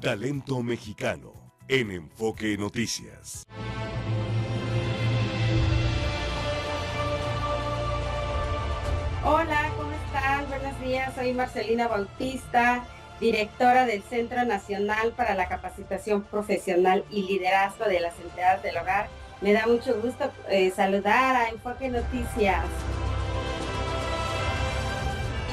Talento mexicano en Enfoque Noticias. Hola, ¿cómo están? Buenos días, soy Marcelina Bautista, directora del Centro Nacional para la Capacitación Profesional y Liderazgo de las Empleadas del Hogar. Me da mucho gusto saludar a Enfoque Noticias.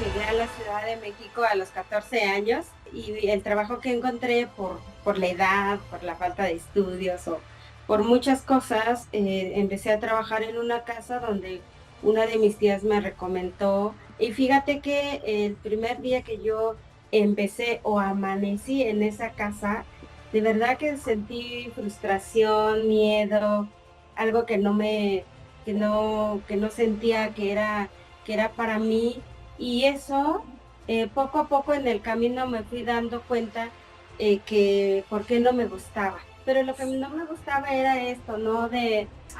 Llegué a la Ciudad de México a los 14 años y el trabajo que encontré por la edad, por la falta de estudios o por muchas cosas, empecé a trabajar en una casa donde una de mis tías me recomendó. Y fíjate que el primer día que yo empecé o amanecí en esa casa, de verdad que sentí frustración, miedo, algo que no sentía que era para mí. Y eso, poco a poco en el camino me fui dando cuenta que por qué no me gustaba. Pero lo que no me gustaba era esto, ¿no?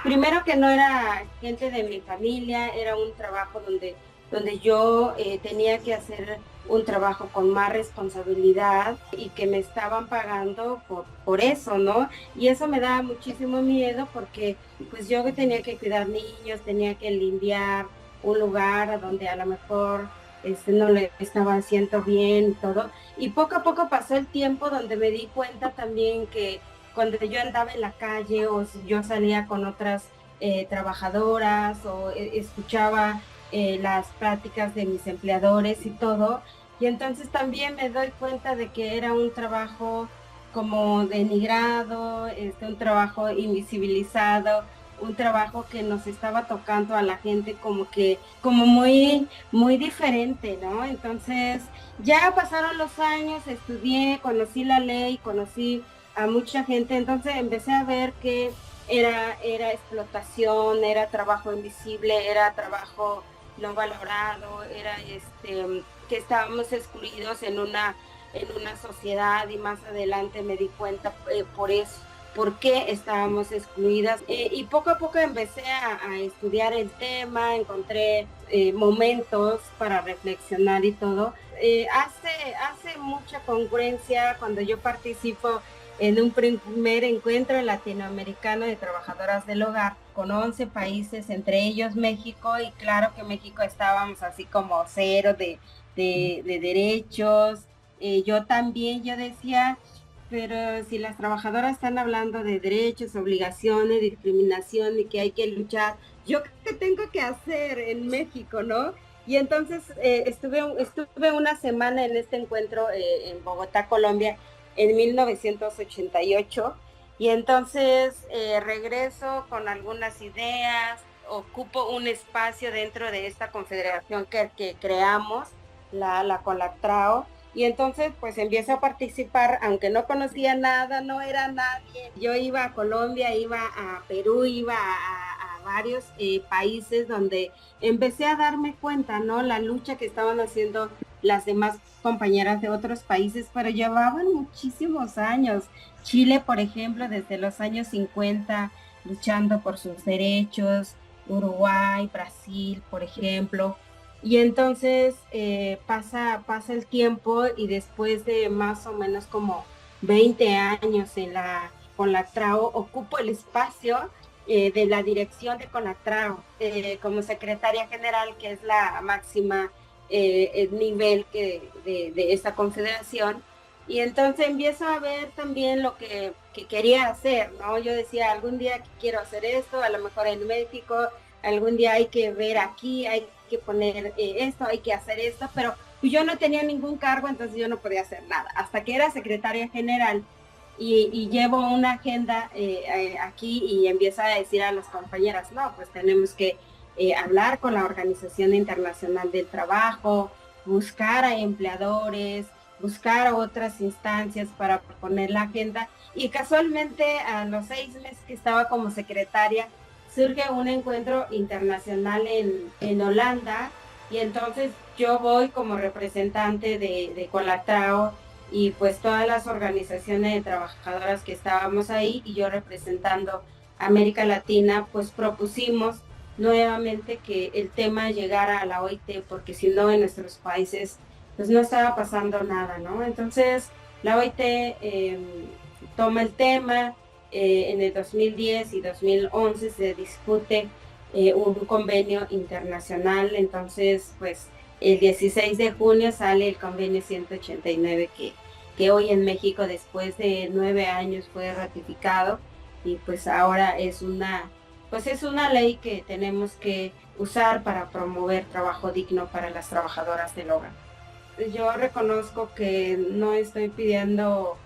Primero que no era gente de mi familia, era un trabajo donde yo tenía que hacer un trabajo con más responsabilidad y que me estaban pagando por eso, ¿no? Y eso me daba muchísimo miedo porque pues yo tenía que cuidar niños, tenía que limpiar un lugar a donde a lo mejor no le estaba haciendo bien y todo. Y poco a poco pasó el tiempo donde me di cuenta también que cuando yo andaba en la calle o si yo salía con otras trabajadoras o escuchaba las pláticas de mis empleadores y todo, y entonces también me doy cuenta de que era un trabajo como denigrado, un trabajo invisibilizado, un trabajo que nos estaba tocando a la gente como muy, muy diferente, ¿no? Entonces, ya pasaron los años, estudié, conocí la ley, conocí a mucha gente, entonces empecé a ver que era explotación, era trabajo invisible, era trabajo no valorado, era que estábamos excluidos en una sociedad, y más adelante me di cuenta por eso por qué estábamos excluidas. Y poco a poco empecé a estudiar el tema, encontré momentos para reflexionar y todo. Hace mucha congruencia cuando yo participo en un primer encuentro latinoamericano de trabajadoras del hogar con 11 países, entre ellos México, y claro que México estábamos así como cero de derechos. Yo decía, pero si las trabajadoras están hablando de derechos, obligaciones, discriminación y que hay que luchar, ¿yo qué tengo que hacer en México, no? Y entonces estuve una semana en este encuentro en Bogotá, Colombia, en 1988, y entonces regreso con algunas ideas, ocupo un espacio dentro de esta confederación que creamos, la CONACTRAO. Y entonces pues empiezo a participar, aunque no conocía nada, no era nadie. Yo iba a Colombia, iba a Perú, iba a varios países donde empecé a darme cuenta, ¿no? La lucha que estaban haciendo las demás compañeras de otros países, pero llevaban muchísimos años. Chile, por ejemplo, desde los años 50, luchando por sus derechos. Uruguay, Brasil, por ejemplo. Y entonces pasa el tiempo y después de más o menos como 20 años en la CONACTRAO, ocupo el espacio de la dirección de CONACTRAO como secretaria general, que es la máxima el nivel de esta confederación. Y entonces empiezo a ver también lo que quería hacer, ¿no? Yo decía, algún día quiero hacer esto, a lo mejor en México, algún día hay que ver aquí, hay que poner esto, hay que hacer esto, pero yo no tenía ningún cargo, entonces yo no podía hacer nada. Hasta que era secretaria general y llevo una agenda aquí y empiezo a decir a las compañeras, no, pues tenemos que hablar con la Organización Internacional del Trabajo, buscar a empleadores, buscar otras instancias para proponer la agenda. Y casualmente a los 6 meses que estaba como secretaria, surge un encuentro internacional en Holanda, y entonces yo voy como representante de CONACTRAO y pues todas las organizaciones de trabajadoras que estábamos ahí, y yo representando América Latina, pues propusimos nuevamente que el tema llegara a la OIT, porque si no en nuestros países pues no estaba pasando nada, ¿no? Entonces La OIT toma el tema, en el 2010 y 2011 se discute un convenio internacional, entonces pues el 16 de junio sale el convenio 189 que hoy en México después de 9 años fue ratificado y pues ahora pues es una ley que tenemos que usar para promover trabajo digno para las trabajadoras del hogar. Yo reconozco que no estoy pidiendo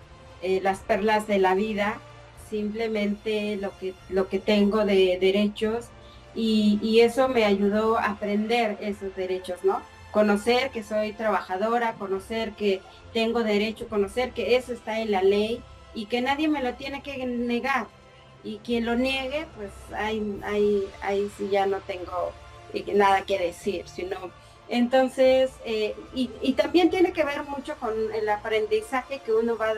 las perlas de la vida, simplemente lo que tengo de derechos y eso me ayudó a aprender esos derechos, ¿no? Conocer que soy trabajadora, conocer que tengo derecho, conocer que eso está en la ley y que nadie me lo tiene que negar. Y quien lo niegue, pues ahí sí ya no tengo nada que decir, sino entonces, y también tiene que ver mucho con el aprendizaje que uno va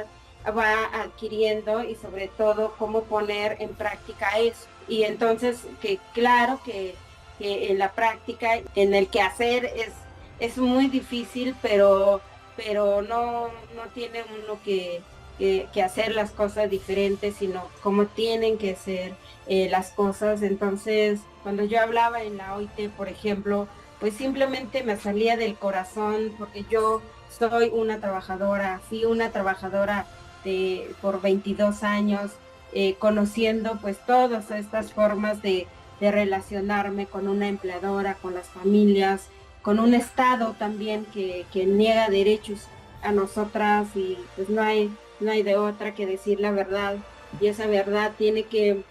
adquiriendo y sobre todo cómo poner en práctica eso. Y entonces, que claro que en la práctica, en el quehacer es muy difícil, pero no tiene uno que hacer las cosas diferentes, sino cómo tienen que ser las cosas. Entonces, cuando yo hablaba en la OIT, por ejemplo, pues simplemente me salía del corazón porque yo soy una trabajadora, fui una trabajadora por 22 años, conociendo pues todas estas formas de relacionarme con una empleadora, con las familias, con un Estado también que niega derechos a nosotras y pues no hay de otra que decir la verdad y esa verdad tiene que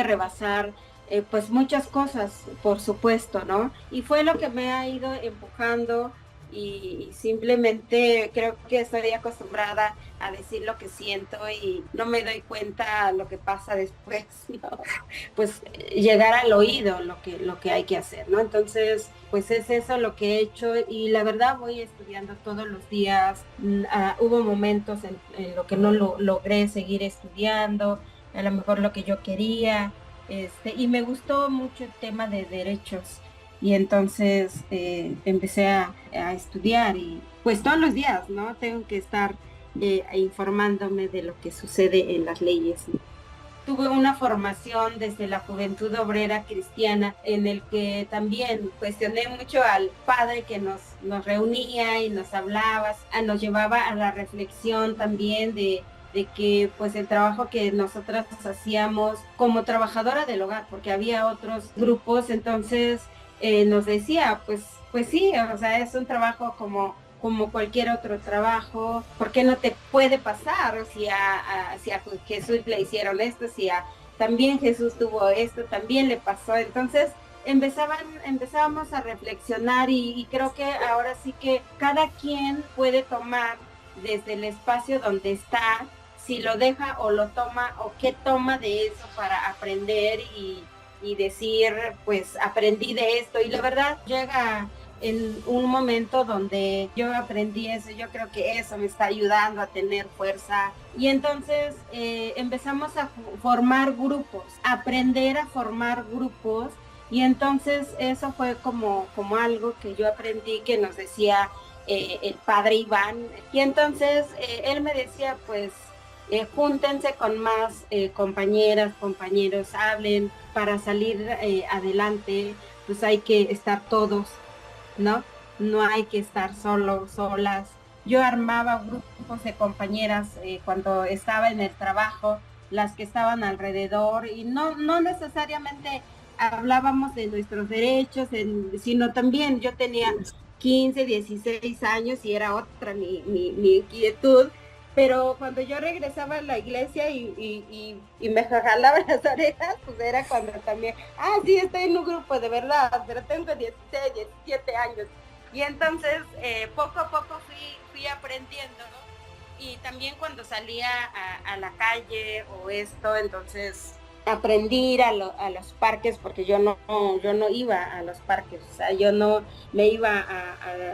rebasar pues muchas cosas, por supuesto, ¿no? Y fue lo que me ha ido empujando y simplemente creo que estoy acostumbrada a decir lo que siento y no me doy cuenta lo que pasa después, ¿no? Pues llegar al oído lo que hay que hacer, ¿no? Entonces, pues es eso lo que he hecho y la verdad voy estudiando todos los días. Hubo momentos en lo que no logré seguir estudiando, a lo mejor lo que yo quería, y me gustó mucho el tema de derechos y entonces empecé a estudiar y pues todos los días, ¿no? Tengo que estar informándome de lo que sucede en las leyes. Tuve una formación desde la Juventud Obrera Cristiana en el que también cuestioné mucho al padre que nos reunía y nos hablaba, nos llevaba a la reflexión también de que pues el trabajo que nosotras hacíamos como trabajadora del hogar, porque había otros grupos, entonces nos decía, pues sí, o sea, es un trabajo como cualquier otro trabajo, ¿por qué no te puede pasar? Si a Jesús le hicieron esto, también Jesús tuvo esto, también le pasó. Entonces empezábamos a reflexionar y creo que ahora sí que cada quien puede tomar desde el espacio donde está, si lo deja o lo toma o qué toma de eso para aprender y decir, pues aprendí de esto. Y la verdad llega en un momento donde yo aprendí eso, yo creo que eso me está ayudando a tener fuerza y entonces empezamos a formar grupos, aprender a formar grupos y entonces eso fue como algo que yo aprendí que nos decía el padre Iván y entonces él me decía pues júntense con más compañeras, compañeros, hablen para salir adelante, pues hay que estar todos, ¿no? No hay que estar solas. Yo armaba grupos de compañeras cuando estaba en el trabajo, las que estaban alrededor, y no necesariamente hablábamos de nuestros derechos, sino también yo tenía 15, 16 años y era otra mi inquietud, pero cuando yo regresaba a la iglesia y me jalaban las orejas, pues era cuando también, sí, estoy en un grupo de verdad, pero tengo 16, 17 años. Y entonces poco a poco fui aprendiendo, ¿no? Y también cuando salía a la calle o esto, entonces aprendí a ir a los parques porque yo no iba a los parques, o sea, yo no me iba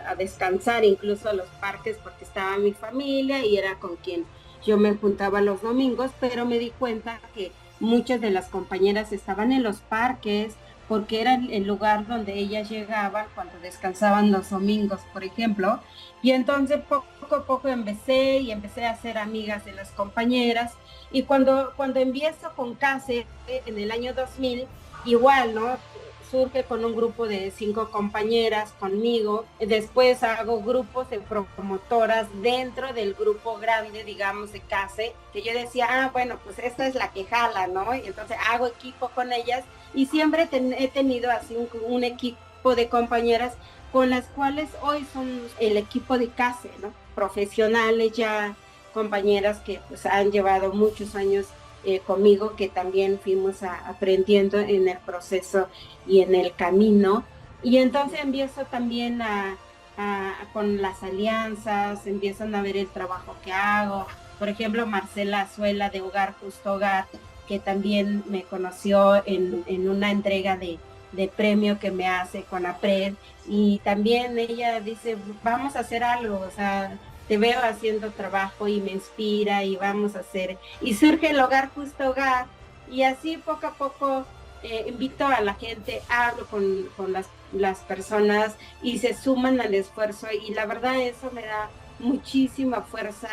a descansar incluso a los parques porque estaba mi familia y era con quien yo me juntaba los domingos, pero me di cuenta que muchas de las compañeras estaban en los parques porque era el lugar donde ellas llegaban cuando descansaban los domingos, por ejemplo. Y entonces poco a poco empecé a hacer amigas de las compañeras. Y cuando empiezo con CASE en el año 2000, igual, ¿no? Surge con un grupo de 5 compañeras conmigo. Después hago grupos de promotoras dentro del grupo grande, digamos, de CASE, que yo decía, bueno, pues esta es la que jala, ¿no? Y entonces hago equipo con ellas y siempre he tenido así un equipo de compañeras con las cuales hoy son el equipo de CASE, ¿no? Profesionales ya, compañeras que pues han llevado muchos años conmigo, que también fuimos aprendiendo en el proceso y en el camino. Y entonces empiezo también con las alianzas, empiezan a ver el trabajo que hago. Por ejemplo, Marcela Azuela de Hogar Justo Hogar, que también me conoció en una entrega de premio que me hace con APRED, y también ella dice, vamos a hacer algo, o sea, te veo haciendo trabajo y me inspira y vamos a hacer, y surge el Hogar Justo Hogar, y así poco a poco invito a la gente, hablo con las personas y se suman al esfuerzo, y la verdad eso me da muchísima fuerza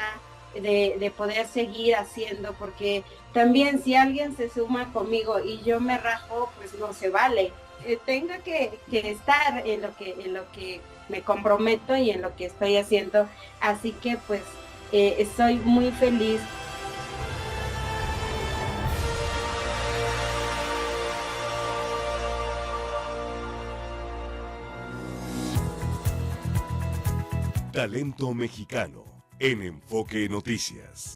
de poder seguir haciendo, porque también si alguien se suma conmigo y yo me rajo, pues no se vale. Tengo que estar en lo que me comprometo y en lo que estoy haciendo. Así que pues estoy muy feliz. Talento mexicano en Enfoque Noticias.